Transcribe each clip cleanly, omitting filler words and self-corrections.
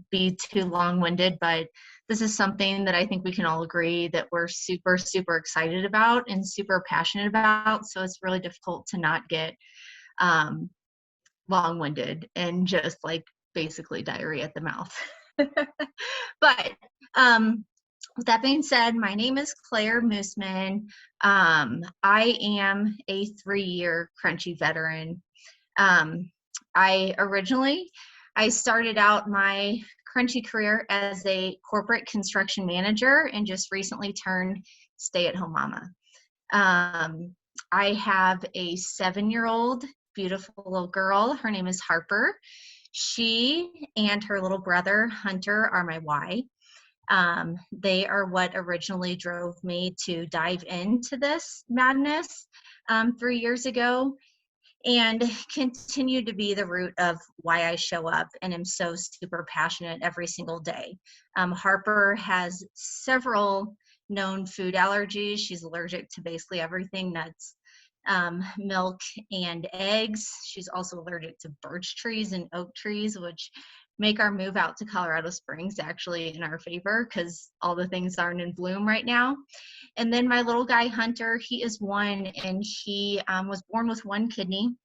be too long-winded, but this is something that I think we can all agree that we're super, super excited about and super passionate about. So it's really difficult to not get long-winded and just like basically diarrhea at the mouth. But with that being said, my name is Claire Mooseman. I am a 3-year Crunchy veteran. I started out my Crunchy career as a corporate construction manager and just recently turned stay-at-home mama. I have a 7-year-old beautiful little girl. Her name is Harper. She and her little brother Hunter are my why. They are what originally drove me to dive into this madness 3 years ago, and continue to be the root of why I show up and am so super passionate every single day. Harper has several known food allergies. She's allergic to basically everything: nuts, milk, and eggs. She's also allergic to birch trees and oak trees, which make our move out to Colorado Springs actually in our favor because all the things aren't in bloom right now. And then my little guy, Hunter, he is 1, and he was born with 1 kidney.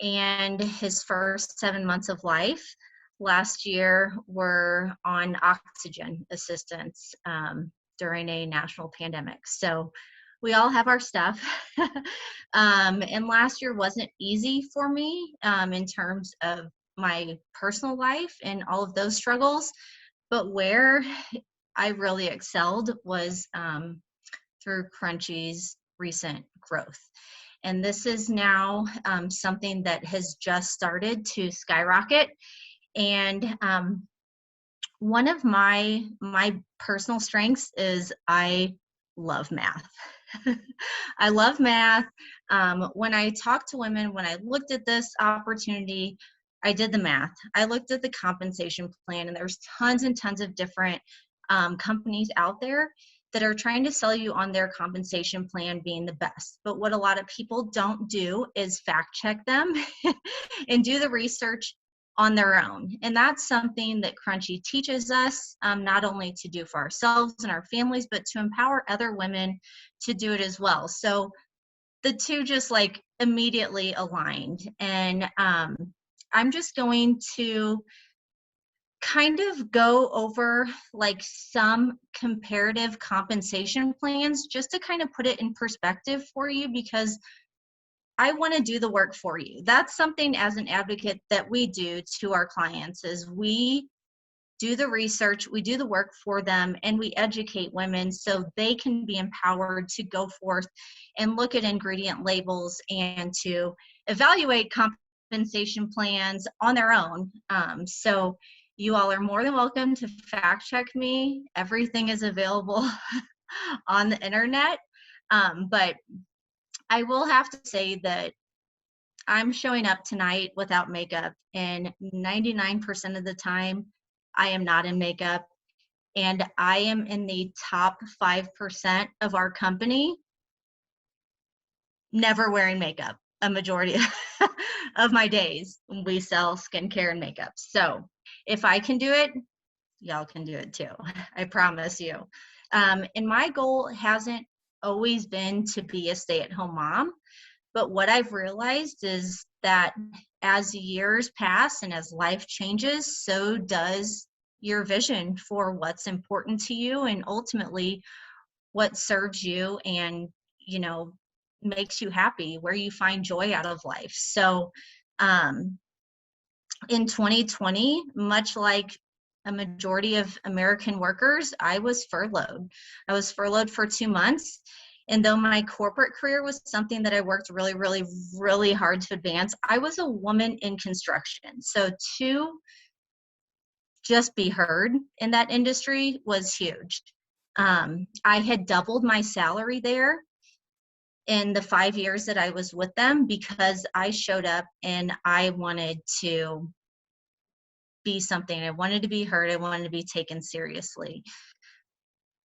And his first 7 months of life last year were on oxygen assistance during a national pandemic. So we all have our stuff. And last year wasn't easy for me in terms of my personal life and all of those struggles. But where I really excelled was through Crunchy's recent growth. And this is now something that has just started to skyrocket. And one of my personal strengths is I love math. I love math. When I talk to women, when I looked at this opportunity, I did the math. I looked at the compensation plan, and there's tons and tons of different companies out there that are trying to sell you on their compensation plan being the best. But what a lot of people don't do is fact check them and do the research on their own. And that's something that Crunchy teaches us, not only to do for ourselves and our families, but to empower other women to do it as well. So the two just like immediately aligned. And I'm just going to kind of go over like some comparative compensation plans just to kind of put it in perspective for you, because I want to do the work for you. That's something as an advocate that we do to our clients, is we do the research, we do the work for them, and we educate women so they can be empowered to go forth and look at ingredient labels and to evaluate compensation plans on their own. So you all are more than welcome to fact check me. Everything is available on the internet. But I will have to say that I'm showing up tonight without makeup, and 99% of the time I am not in makeup, and I am in the top 5% of our company never wearing makeup. A majority of my days we sell skincare and makeup. So if I can do it, y'all can do it too. I promise you. And my goal hasn't always been to be a stay-at-home mom, but what I've realized is that as years pass and as life changes, so does your vision for what's important to you and ultimately what serves you and, you know, makes you happy, where you find joy out of life. So in 2020, much like a majority of American workers, I was furloughed. I was furloughed for 2 months. And though my corporate career was something that I worked really, really, really hard to advance, I was a woman in construction. So to just be heard in that industry was huge. I had doubled my salary there in the 5 years that I was with them because I showed up and I wanted to be something. I wanted to be heard. I wanted to be taken seriously.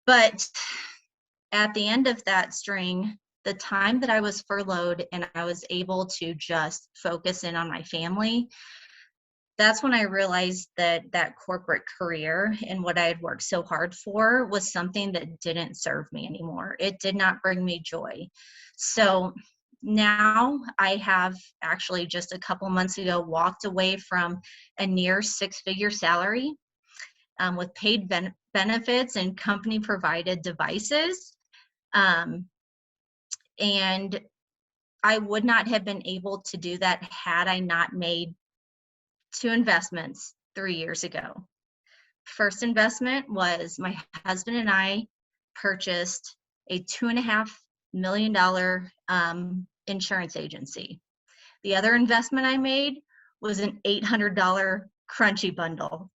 But at the end of that string, the time that I was furloughed and I was able to just focus in on my family, that's when I realized that that corporate career and what I had worked so hard for was something that didn't serve me anymore. It did not bring me joy. So now I have actually just a couple months ago walked away from a near six-figure salary with paid benefits and company provided devices. Um, and I would not have been able to do that had I not made two investments 3 years ago. First investment was my husband and I purchased a $2.5 million insurance agency. The other investment I made was an $800 Crunchy bundle.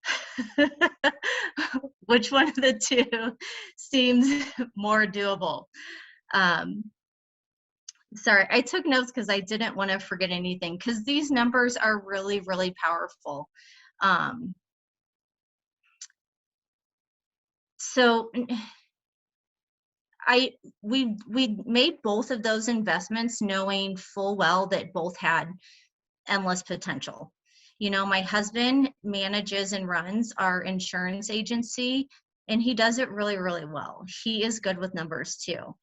Which one of the two seems more doable? Sorry, I took notes because I didn't want to forget anything, because these numbers are really, really powerful. So we made both of those investments knowing full well that both had endless potential. You know, my husband manages and runs our insurance agency, and he does it really, really well. He is good with numbers too.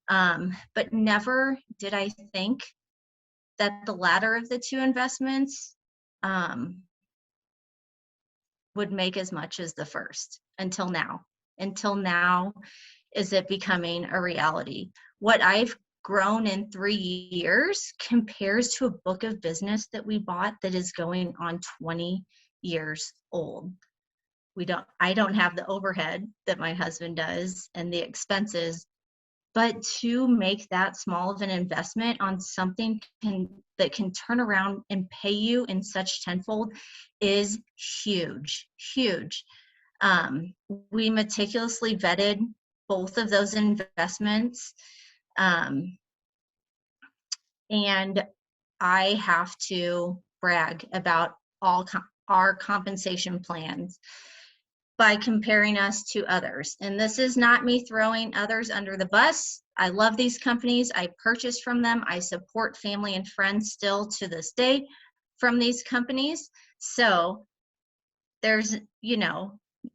But never did I think that the latter of the two investments would make as much as the first until now. Until now, is it becoming a reality? What I've grown in 3 years compares to a book of business that we bought that is going on 20 years old. I don't have the overhead that my husband does and the expenses, but to make that small of an investment on something that can turn around and pay you in such tenfold is huge, huge. We meticulously vetted both of those investments. And I have to brag about our compensation plans by comparing us to others. And this is not me throwing others under the bus. I love these companies. I purchase from them. I support family and friends still to this day from these companies. So there's,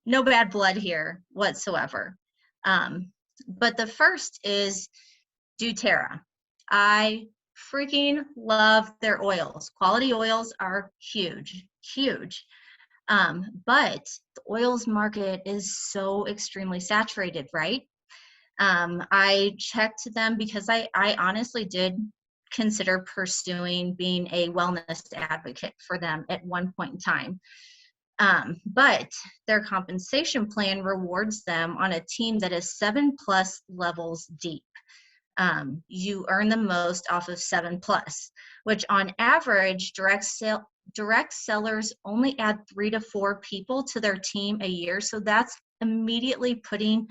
no bad blood here whatsoever. But the first is doTERRA. I freaking love their oils. Quality oils are huge, huge. But the oils market is so extremely saturated, right? I checked them because I honestly did consider pursuing being a wellness advocate for them at one point in time. But their compensation plan rewards them on a team that is 7+ levels deep. You earn the most off of 7+, which on average, direct sellers only add 3 to 4 people to their team a year. So that's immediately putting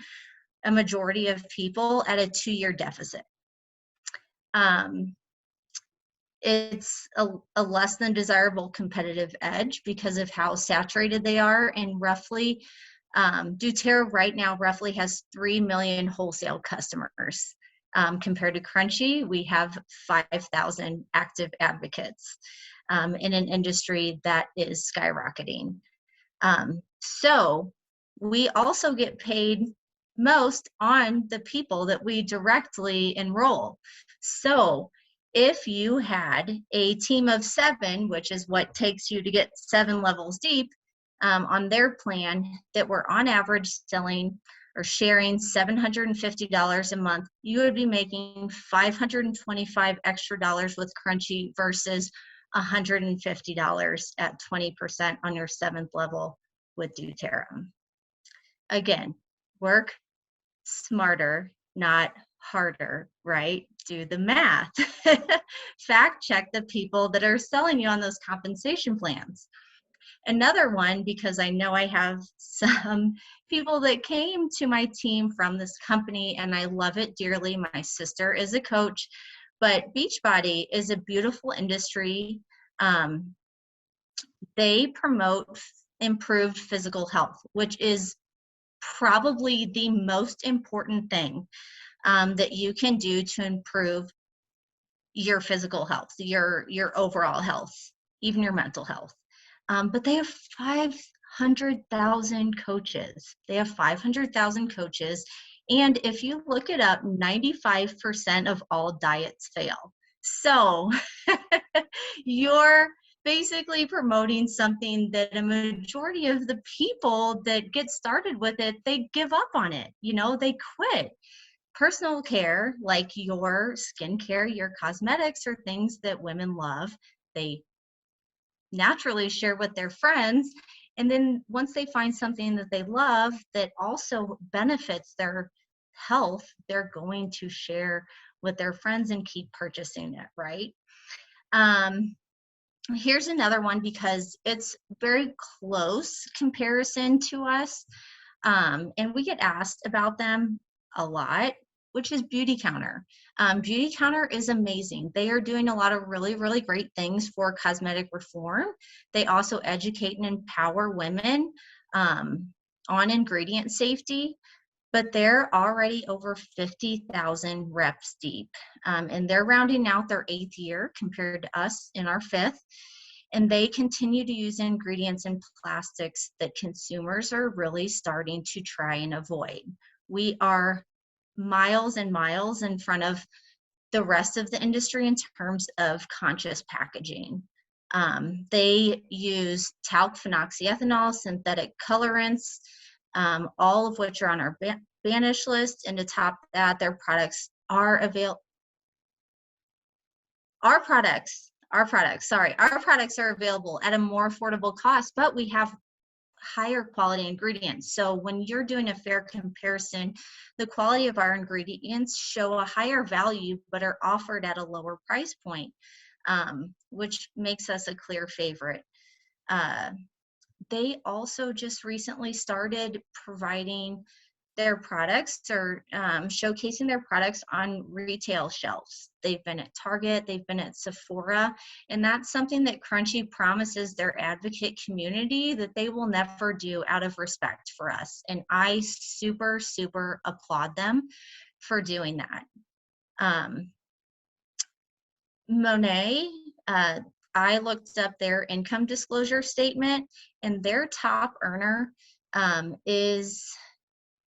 a majority of people at a 2-year deficit. It's a less than desirable competitive edge because of how saturated they are, and roughly doTERRA right now roughly has 3 million wholesale customers. Compared to Crunchy, we have 5,000 active advocates in an industry that is skyrocketing. So we also get paid most on the people that we directly enroll. So if you had a team of 7, which is what takes you to get 7 levels deep on their plan, that were on average selling or sharing $750 a month, you would be making $525 extra with Crunchy versus $150 at 20% on your 7th level with doTERRA. Again, work smarter, not harder, right? Do the math. Fact check the people that are selling you on those compensation plans. Another one, because I know I have some people that came to my team from this company and I love it dearly. My sister is a coach, but Beachbody is a beautiful industry. They promote improved physical health, which is probably the most important thing that you can do to improve your physical health, your overall health, even your mental health. But they have 500,000 coaches. They have 500,000 coaches. And if you look it up, 95% of all diets fail. So you're basically promoting something that a majority of the people that get started with it, they give up on it. They quit. Personal care, like your skincare, your cosmetics, are things that women love. They naturally share with their friends. And then once they find something that they love that also benefits their health, they're going to share with their friends and keep purchasing it, right? Here's another one because it's very close comparison to us. And we get asked about them a lot, which is Beautycounter. Beautycounter is amazing. They are doing a lot of really, really great things for cosmetic reform. They also educate and empower women on ingredient safety, but they're already over 50,000 reps deep. And they're rounding out their 8th year compared to us in our 5th. And they continue to use ingredients and plastics that consumers are really starting to try and avoid. We are miles and miles in front of the rest of the industry in terms of conscious packaging. They use talc phenoxyethanol, synthetic colorants, all of which are on our banish list. And to top that, their products are available. Our products are available at a more affordable cost, but we have higher quality ingredients. So when you're doing a fair comparison, the quality of our ingredients show a higher value, but are offered at a lower price point, which makes us a clear favorite. They also just recently started providing their products or showcasing their products on retail shelves. They've been at Target, they've been at Sephora, and that's something that Crunchy promises their advocate community that they will never do out of respect for us. And I super, super applaud them for doing that. Monet, I looked up their income disclosure statement, and their top earner is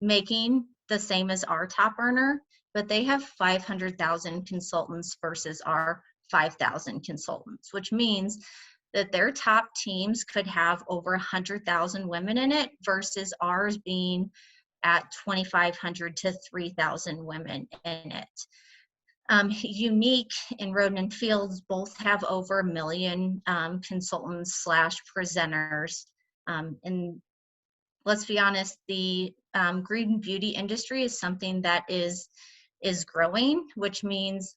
making the same as our top earner, but they have 500,000 consultants versus our 5,000 consultants, which means that their top teams could have over 100,000 women in it versus ours being at 2,500 to 3,000 women in it. Younique and Roden & Fields both have over 1 million consultants / presenters. And let's be honest, the green beauty industry is something that is growing, which means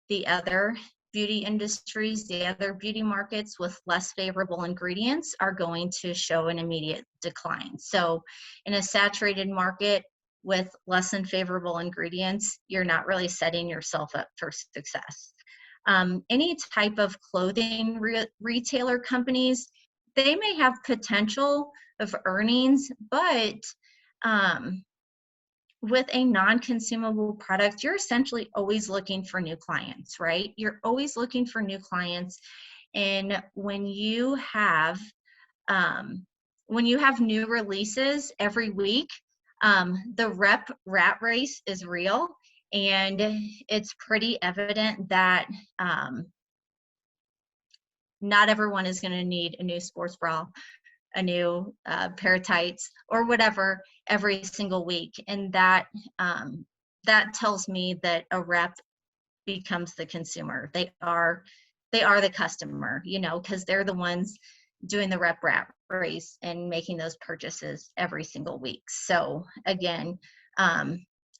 the other beauty industries, the other beauty markets with less favorable ingredients are going to show an immediate decline. So in a saturated market with less than favorable ingredients, you're not really setting yourself up for success. Any type of clothing retailer companies, they may have potential of earnings, but with a non-consumable product, you're essentially always looking for new clients, right? You're always looking for new clients. And when you have new releases every week, the rep rat race is real, and it's pretty evident that not everyone is going to need a new sports bra, a new pair of tights, or whatever every single week. And that tells me that a rep becomes the consumer. They are the customer, because they're the ones doing the rep rat race and making those purchases every single week. So again,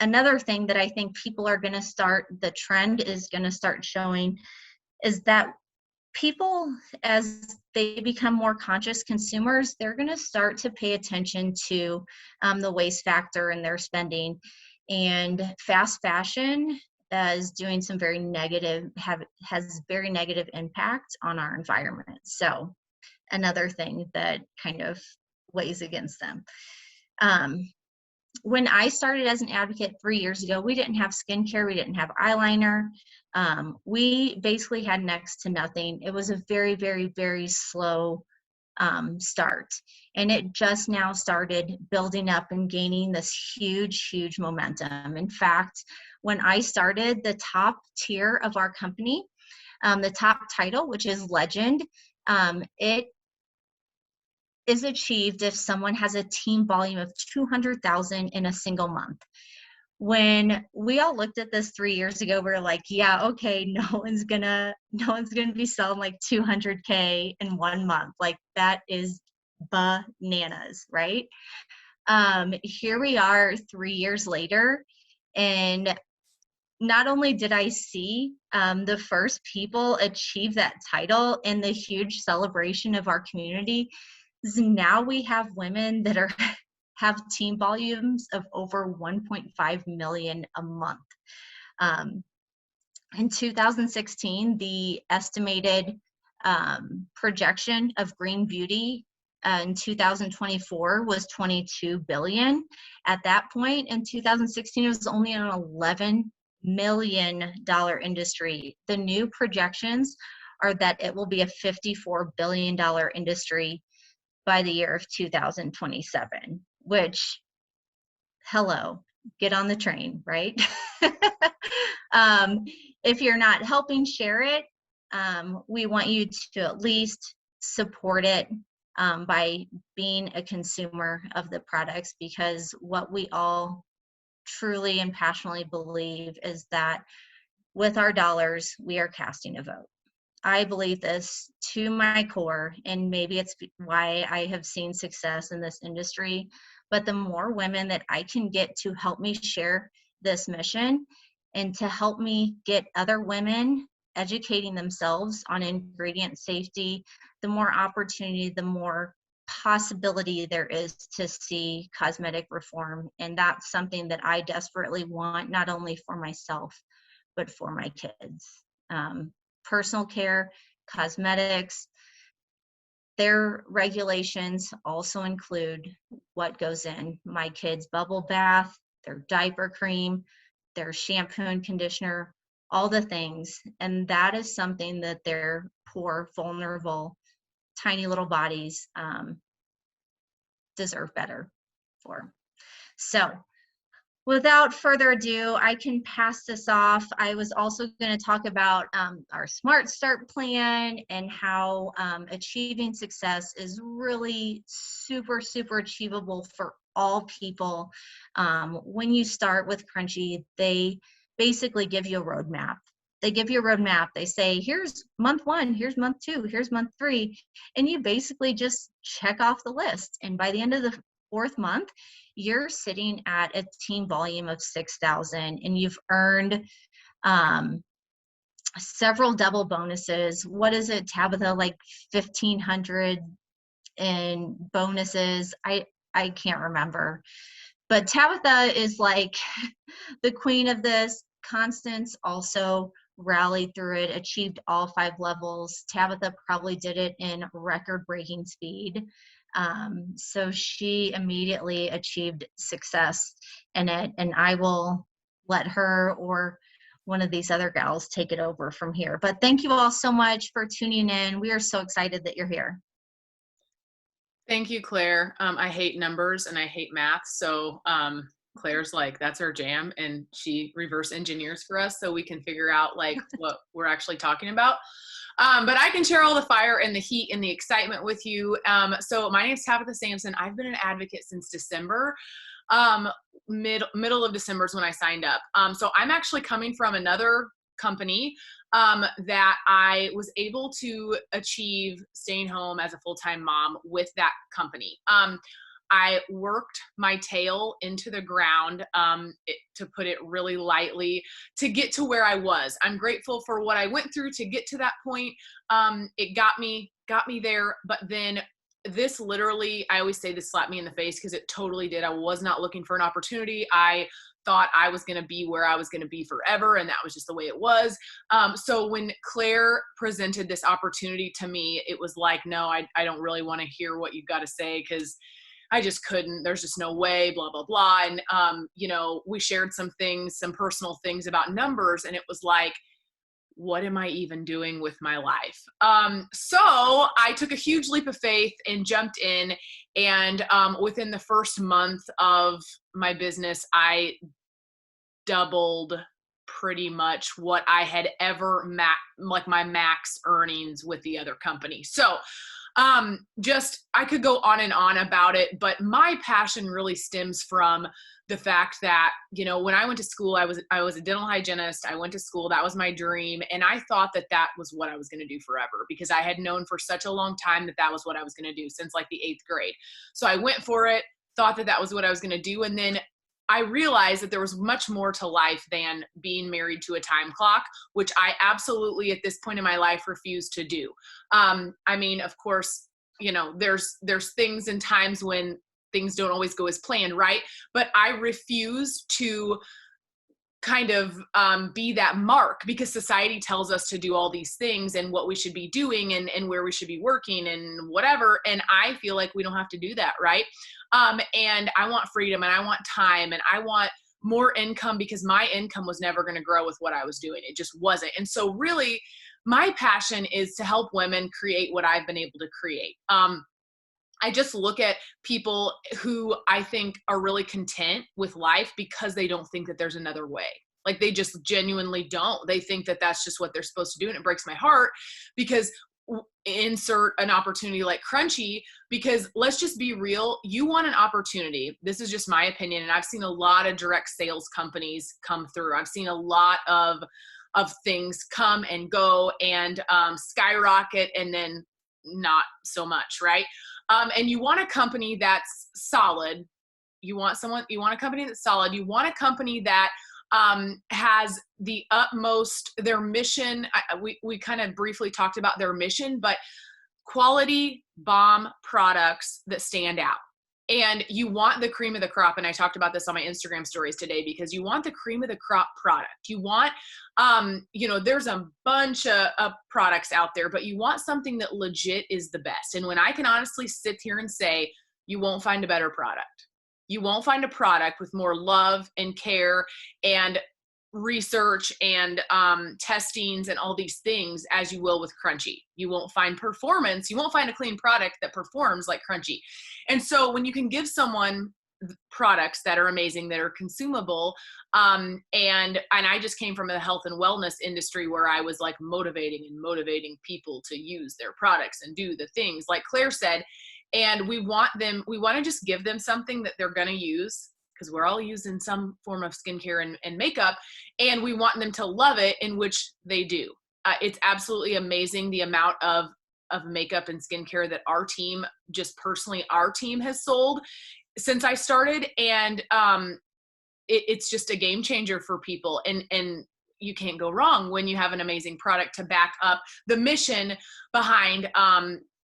another thing that I think people are going to the trend is going to start showing is that people, as they become more conscious consumers, they're going to start to pay attention to the waste factor in their spending. And fast fashion is doing some very negative, has very negative impact on our environment. So another thing that kind of weighs against them. When I started as an advocate 3 years ago, we didn't have skincare, we didn't have eyeliner. We basically had next to nothing. It was a very, very, very slow start. And it just now started building up and gaining this huge momentum. In fact, when I started, the top tier of our company, the top title, which is Legend, it is achieved if someone has a team volume of 200,000 in a single month. When we all looked at this 3 years ago, we were like, yeah, okay, no one's gonna be selling like 200K in 1 month. Like, that is bananas, right? Here we are 3 years later, and not only did I see the first people achieve that title and the huge celebration of our community, now we have women that are have team volumes of over 1.5 million a month. In 2016, the estimated projection of green beauty in 2024 was 22 billion. At that point in 2016, it was only an $11 million industry. The new projections are that it will be a $54 billion industry by the year of 2027, which, hello, get on the train, right? If you're not helping share it, we want you to at least support it by being a consumer of the products, because what we all truly and passionately believe is that with our dollars, we are casting a vote. I believe this to my core, and maybe it's why I have seen success in this industry. But the more women that I can get to help me share this mission and to help me get other women educating themselves on ingredient safety, the more opportunity, the more possibility there is to see cosmetic reform. And that's something that I desperately want, not only for myself, but for my kids. Personal care, cosmetics, their regulations also include what goes in my kids' bubble bath, their diaper cream, their shampoo and conditioner, all the things. And that is something that their poor, vulnerable, tiny little bodies deserve better for. So, without further ado, I can pass this off. I was also going to talk about our Smart Start plan and how achieving success is really super achievable for all people. When you start with Crunchy, they basically give you a roadmap. They give you a roadmap. They say, here's month 1, here's month 2, here's month 3, and you basically just check off the list. And by the end of the 4th month, you're sitting at a team volume of 6,000, and you've earned several double bonuses. What is it, Tabitha? Like 1,500 in bonuses. I can't remember. But Tabitha is like the queen of this. Constance also rallied through it, achieved all 5 levels. Tabitha probably did it in record-breaking speed. So she immediately achieved success in it, and I will let her or one of these other gals take it over from here. But thank you all so much for tuning in. We are so excited that you're here. Thank you, Claire. I hate numbers and I hate math. So Claire's like, that's her jam. And she reverse engineers for us so we can figure out like what we're actually talking about. But I can share all the fire and the heat and the excitement with you. So my name is Tabitha Sampson. I've been an advocate since December. Middle of December is when I signed up. So I'm actually coming from another company that I was able to achieve staying home as a full-time mom with that company. I worked my tail into the ground, to put it really lightly, to get to where I was. I'm grateful for what I went through to get to that point. It got me there, but then this literally, I always say this slapped me in the face because it totally did. I was not looking for an opportunity. I thought I was going to be where I was going to be forever, and that was just the way it was. So when Claire presented this opportunity to me, it was like, no, I don't really want to hear what you've got to say, because I just couldn't. There's just no way, blah, blah, blah. And, we shared some things, some personal things about numbers, and it was like, what am I even doing with my life? So I took a huge leap of faith and jumped in. And within the first month of my business, I doubled pretty much what I had ever like my max earnings with the other company. So just I could go on and on about it, but my passion really stems from the fact that, when I went to school, I was a dental hygienist. I went to school. That was my dream. And I thought that that was what I was going to do forever, because I had known for such a long time that that was what I was going to do since like the 8th grade. So I went for it, thought that that was what I was going to do. And then I realized that there was much more to life than being married to a time clock, which I absolutely at this point in my life refuse to do. I mean, of course, there's things and times when things don't always go as planned, right? But I refuse to kind of be that mark, because society tells us to do all these things and what we should be doing and where we should be working and whatever. And I feel like we don't have to do that, right? And I want freedom, and I want time, and I want more income, because my income was never going to grow with what I was doing. It just wasn't. And so really my passion is to help women create what I've been able to create. I just look at people who I think are really content with life because they don't think that there's another way. Like they just genuinely don't. They think that that's just what they're supposed to do. And it breaks my heart, because insert an opportunity like Crunchy, because let's just be real. You want an opportunity. This is just my opinion. And I've seen a lot of direct sales companies come through. I've seen a lot of things come and go and skyrocket, and then not so much, right? And you want a company that's solid. You want a company that's solid. You want a company that has the utmost, their mission. We kind of briefly talked about their mission, but quality bomb products that stand out. And you want the cream of the crop. And I talked about this on my Instagram stories today, because you want the cream of the crop product. You want, there's a bunch of products out there, but you want something that legit is the best. And when I can honestly sit here and say, you won't find a better product. You won't find a product with more love and care and research and testings and all these things as you will with Crunchy. You won't find performance. You won't find a clean product that performs like Crunchy. And so when you can give someone products that are amazing, that are consumable, and I just came from the health and wellness industry where I was like motivating people to use their products and do the things like Claire said. And we want to just give them something that they're going to use, because we're all using some form of skincare and makeup, and we want them to love it, in which they do. It's absolutely amazing the amount of makeup and skincare that our team has sold since I started. And it's just a game changer for people. And you can't go wrong when you have an amazing product to back up the mission behind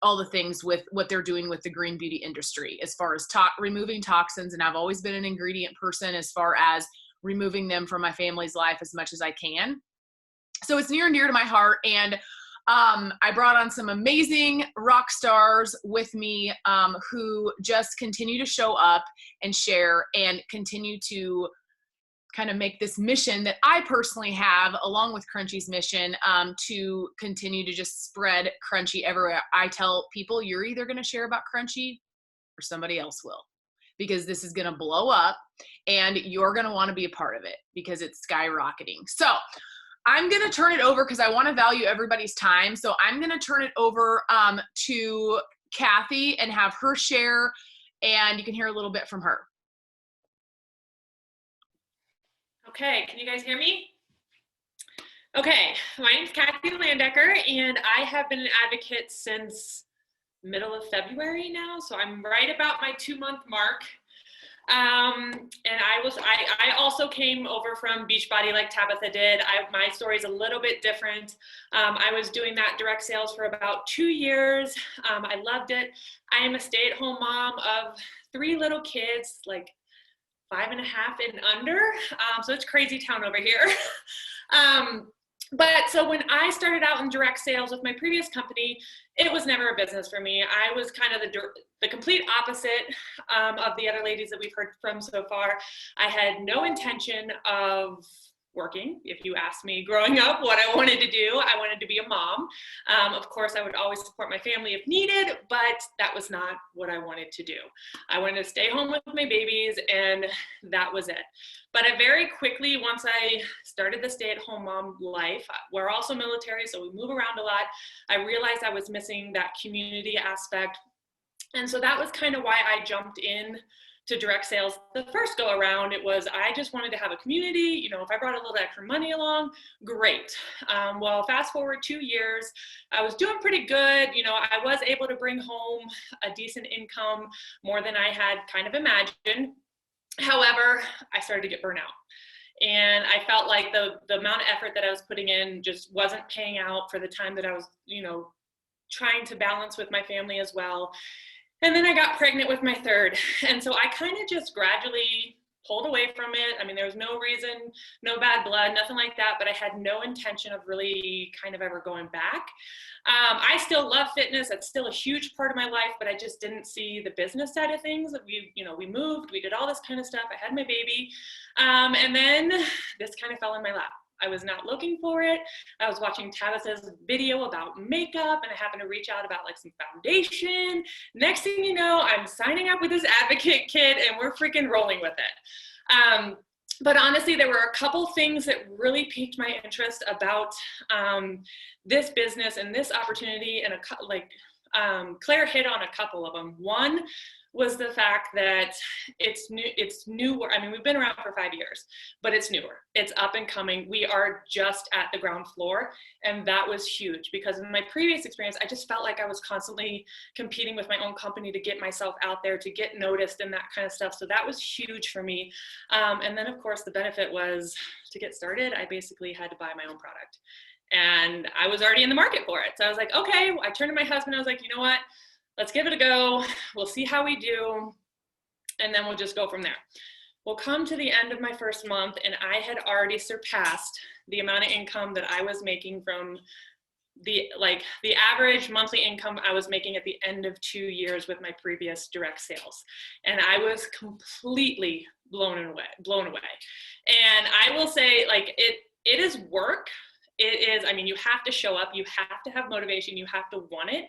all the things with what they're doing with the green beauty industry, as far as removing toxins. And I've always been an ingredient person, as far as removing them from my family's life as much as I can. So it's near and dear to my heart. And I brought on some amazing rock stars with me who just continue to show up and share and continue to kind of make this mission that I personally have, along with Crunchy's mission, to continue to just spread Crunchy everywhere. I tell people, you're either going to share about Crunchy or somebody else will, because this is going to blow up and you're going to want to be a part of it, because it's skyrocketing. So I'm going to turn it over, because I want to value everybody's time. So I'm going to turn it over to Kathy and have her share, and you can hear a little bit from her. Okay, can you guys hear me? Okay, my name's Kathy Landecker, and I have been an advocate since middle of February now, so I'm right about my 2-month mark. And I also came over from Beachbody like Tabitha did. My story's a little bit different. I was doing that direct sales for about 2 years. I loved it. I am a stay-at-home mom of 3 little kids, like 5.5 and under. So it's crazy town over here. But so when I started out in direct sales with my previous company, it was never a business for me. I was kind of the complete opposite of the other ladies that we've heard from so far. I had no intention of working. If you asked me growing up what I wanted to do, I wanted to be a mom. Of course, I would always support my family if needed, but that was not what I wanted to do. I wanted to stay home with my babies, and that was it. But I very quickly, once I started the stay-at-home mom life, we're also military, so we move around a lot. I realized I was missing that community aspect. And so that was kind of why I jumped in to direct sales. The first go around, it was, I just wanted to have a community. You know, if I brought a little extra money along, great. Well, fast forward 2 years, I was doing pretty good. You know, I was able to bring home a decent income, more than I had kind of imagined. However, I started to get burnt out. And I felt like the amount of effort that I was putting in just wasn't paying out for the time that I was, you know, trying to balance with my family as well. And then I got pregnant with my third. And so I kind of just gradually pulled away from it. I mean, there was no reason, no bad blood, nothing like that, but I had no intention of really kind of ever going back. I still love fitness. That's still a huge part of my life, but I just didn't see the business side of things. We moved, we did all this kind of stuff. I had my baby. And then this kind of fell in my lap. I was not looking for it. I was watching Tabitha's video about makeup, and I happened to reach out about like some foundation. Next thing you know, I'm signing up with this advocate kit, and we're freaking rolling with it. But honestly, there were a couple things that really piqued my interest about this business and this opportunity, and Claire hit on a couple of them. One was the fact that it's newer. I mean, we've been around for 5 years, but it's newer. It's up and coming. We are just at the ground floor, and that was huge because in my previous experience, I just felt like I was constantly competing with my own company to get myself out there, to get noticed and that kind of stuff. So that was huge for me. And then of course the benefit was, to get started, I basically had to buy my own product, and I was already in the market for it. So I was like, okay. I turned to my husband. I was like, you know what? Let's give it a go. We'll see how we do, and then we'll just go from there. We'll come to the end of my first month, and I had already surpassed the amount of income that I was making from the average monthly income I was making at the end of 2 years with my previous direct sales. And I was completely blown away. And I will say, like, it is work. It is, I mean, you have to show up, you have to have motivation, you have to want it.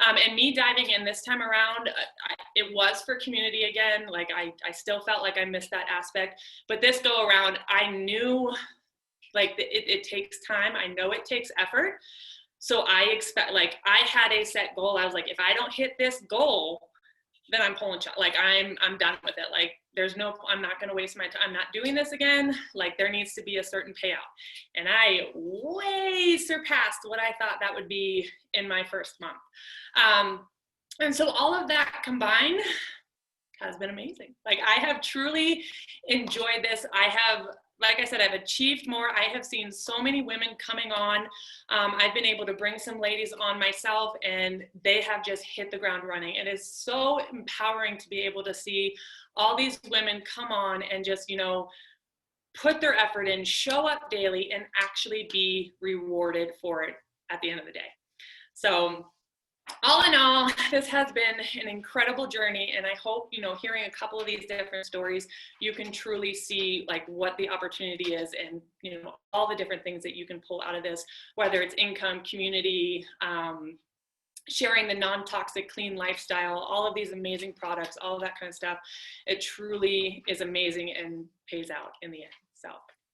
And me diving in this time around, it was for community again. Like I still felt like I missed that aspect, but this go around, I knew like it takes time. I know it takes effort. So I expect, like, I had a set goal. I was like, if I don't hit this goal, then I'm pulling shot. Like I'm done with it. Like I'm not going to waste my time. I'm not doing this again. Like there needs to be a certain payout. And I way surpassed what I thought that would be in my first month. And so all of that combined has been amazing. Like I have truly enjoyed this. Like I said, I've achieved more. I have seen so many women coming on. I've been able to bring some ladies on myself, and they have just hit the ground running. It is so empowering to be able to see all these women come on and just, you know, put their effort in, show up daily, and actually be rewarded for it at the end of the day. So all in all, this has been an incredible journey, and I hope, you know, hearing a couple of these different stories, you can truly see like what the opportunity is, and, you know, all the different things that you can pull out of this, whether it's income, community, sharing the non-toxic, clean lifestyle, all of these amazing products, all of that kind of stuff. It truly is amazing and pays out in the end. So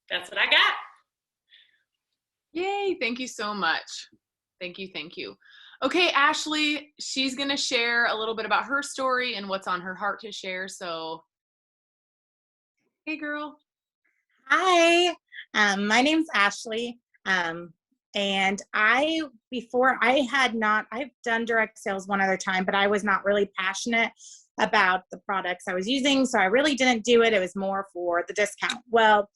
that's what I got. Yay. Thank you so much. Thank you. Okay, Ashley, she's going to share a little bit about her story and what's on her heart to share. So, hey, girl. Hi, my name's Ashley. And I've done direct sales one other time, but I was not really passionate about the products I was using. So I really didn't do it. It was more for the discount. Well,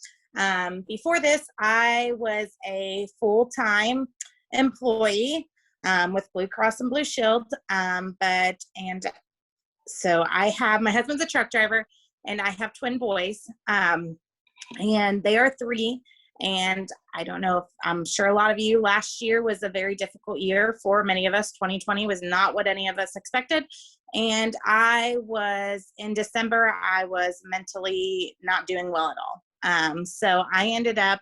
before this, I was a full-time employee with Blue Cross and Blue Shield. So my husband's a truck driver, and I have twin boys, and they are 3. And I don't know if I'm sure a lot of you, last year was a very difficult year for many of us. 2020 was not what any of us expected. And in December, I was mentally not doing well at all. So I ended up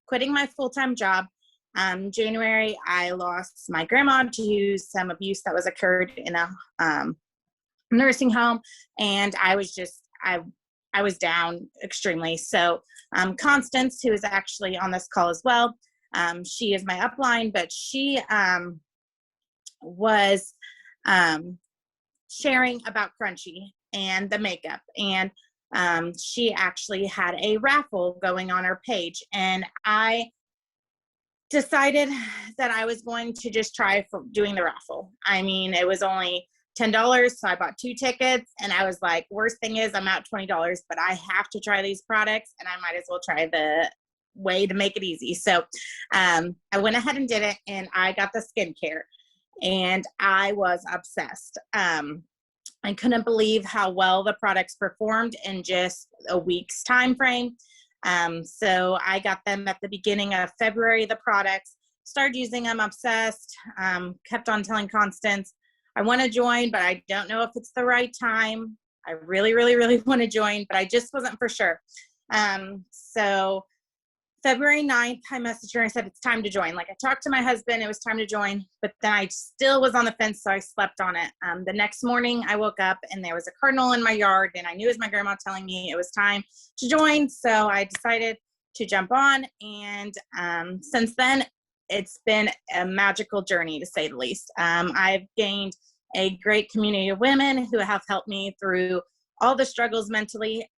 quitting my full-time job. January, I lost my grandma to some abuse that was occurred in a nursing home, and I was down extremely. So Constance, who is actually on this call as well, she is my upline, but she was sharing about Crunchy and the makeup, and she actually had a raffle going on her page, and I decided that I was going to just try for doing the raffle. I mean, it was only $10, so I bought 2 tickets, and I was like, worst thing is I'm out $20, but I have to try these products, and I might as well try the way to make it easy. So I went ahead and did it, and I got the skincare, and I was obsessed. I couldn't believe how well the products performed in just a week's time frame. So I got them at the beginning of February, the products, started using them, obsessed, kept on telling Constance, I want to join, but I don't know if it's the right time. I really, really, really want to join, but I just wasn't for sure. So February 9th, I messaged her and I said, it's time to join. Like, I talked to my husband, it was time to join, but then I still was on the fence, so I slept on it. The next morning I woke up and there was a cardinal in my yard, and I knew it was my grandma telling me it was time to join. So I decided to jump on, and since then it's been a magical journey, to say the least. I've gained a great community of women who have helped me through all the struggles mentally.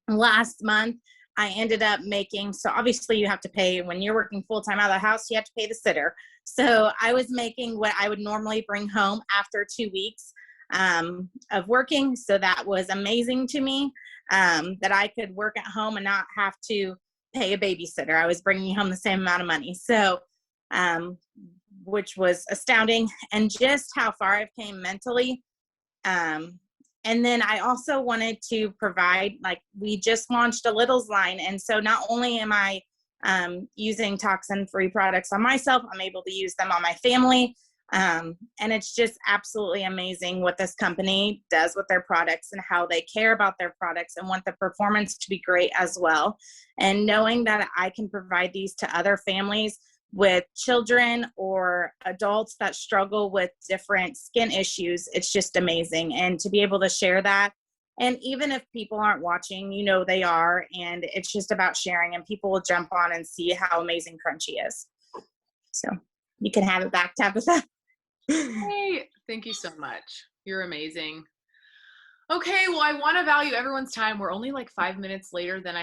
Last month, I ended up making, so obviously you have to pay, when you're working full-time out of the house, you have to pay the sitter. So I was making what I would normally bring home after 2 weeks of working. So that was amazing to me, that I could work at home and not have to pay a babysitter. I was bringing home the same amount of money. So, which was astounding, and just how far I've came mentally. And then I also wanted to provide, like, we just launched a Littles line. And so not only am I using toxin-free products on myself, I'm able to use them on my family. And it's just absolutely amazing what this company does with their products and how they care about their products and want the performance to be great as well. And knowing that I can provide these to other families with children or adults that struggle with different skin issues, it's just amazing. And to be able to share that, and even if people aren't watching, you know they are, and it's just about sharing, and people will jump on and see how amazing Crunchy is. So you can have it back, Tabitha. Hey, thank you so much. You're amazing. Okay, well, I want to value everyone's time. We're only like 5 minutes later than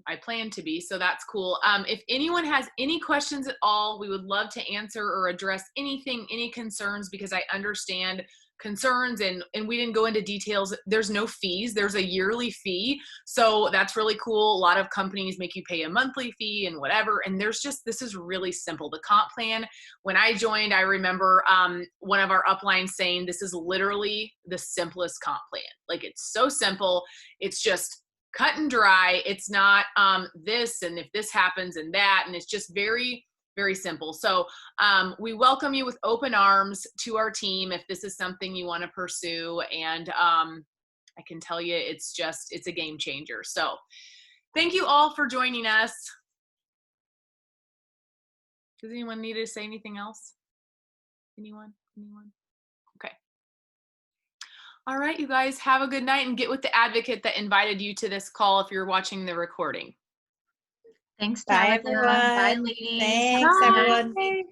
I planned to be, so that's cool. If anyone has any questions at all, we would love to answer or address anything, any concerns, because I understand concerns, and we didn't go into details. There's no fees. There's a yearly fee, so that's really cool. A lot of companies make you pay a monthly fee and whatever, and this is really simple. The comp plan, when I joined, I remember one of our uplines saying this is literally the simplest comp plan. Like, it's so simple. It's just cut and dry. It's not this and if this happens and that, and it's just very, very simple. So we welcome you with open arms to our team if this is something you want to pursue. And I can tell you it's a game changer. So thank you all for joining us. Does anyone need to say anything else? Anyone? Okay. All right, you guys, have a good night, and get with the advocate that invited you to this call if you're watching the recording. Thanks, Bye, Tabitha. everyone. Bye, ladies. Thanks, Bye. everyone.